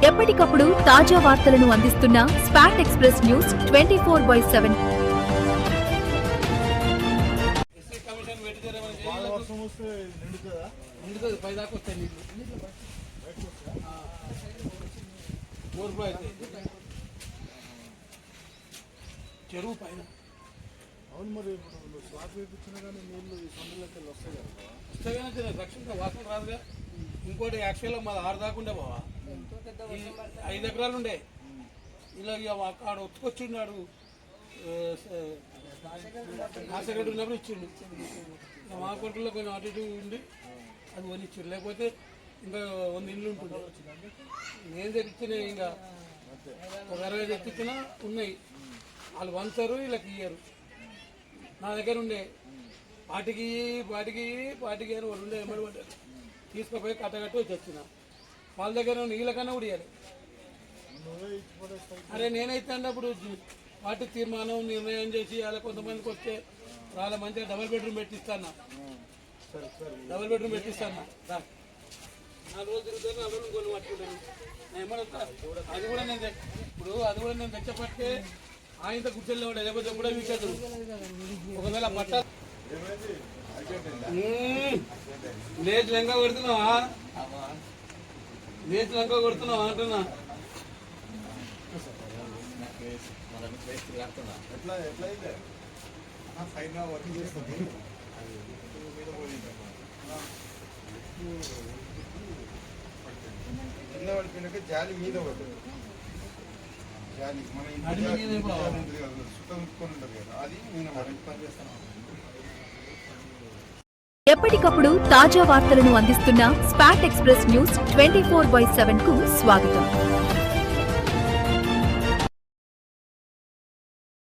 ఎప్పటికప్పుడు తాజా వార్తలను అందిస్తున్న స్పాట్ ఎక్స్ప్రెస్ న్యూస్ 24/7. చెరువు పైన అవును. మరి ఇప్పుడు స్లాబ్ వేయించినా కానీ నీళ్ళు ఈ సొంతలోకి వస్తాయి కదా, వస్తే కానీ రక్షణ వాసన రాదుగా. ఇంకోటి యాక్చువల్గా మాది 6 దాకా ఉండే బావా, 5 ఎకరాలు ఉండే. ఇలా అక్కడ ఒత్తుకొచ్చిండాడు ఆశగడ్డ ఉన్నప్పుడు ఇచ్చిండు. మా కొడుకుల్లో కొంచెం అటు ఇటు ఉండి అది వనిచ్చిండు, లేకపోతే ఇంకా 100 ఇండ్లు ఉంటుండే. నేను తెప్పించిన ఇంకా ఒక 60 తెప్పించినా ఉన్నాయి. వాళ్ళు వంచరు, వీళ్ళకి ఇయ్యరు. నా దగ్గర ఉండే పాటికి అని వాళ్ళు ఉండే ఎమ్మడి పడ్డారు. తీసుకుపోయి కట్టగట్టి వచ్చి వచ్చిన వాళ్ళ దగ్గర వీళ్ళకన్నా కూడా ఇవ్వాలి. అరే నేనైతే అన్నప్పుడు పార్టీ తీర్మానం నిర్ణయం చేసి అలా కొంతమందికి వస్తే వాళ్ళ మంచిగా డబుల్ బెడ్రూమ్ పెట్టిస్తాను. డబుల్ బెడ్రూమ్ పెట్టిస్తాను. 4 రోజులు తిరుగుతాను, 4 రోజులు కొన్ని పట్టుకుంటాను. నేను ఏమన్నా అది కూడా నేను తెచ్చపట్టే ఆయనతో కూర్చొని వాడు లేకపోతే కూడా వీకదు. ఒకవేళ పట్ట లేచి లంక కొడుతున్నావా అంటున్నా. కింద పడిపోయినాక జాలి మీద పడుతుంది. జాలి మన సుఖం ఉంటుంది కదా, అది నేను పని చేస్తాను. ఎప్పటికప్పుడు తాజా వార్తలను అందిస్తున్న స్పాట్ ఎక్స్ప్రెస్ న్యూస్ 24/7 కు స్వాగతం.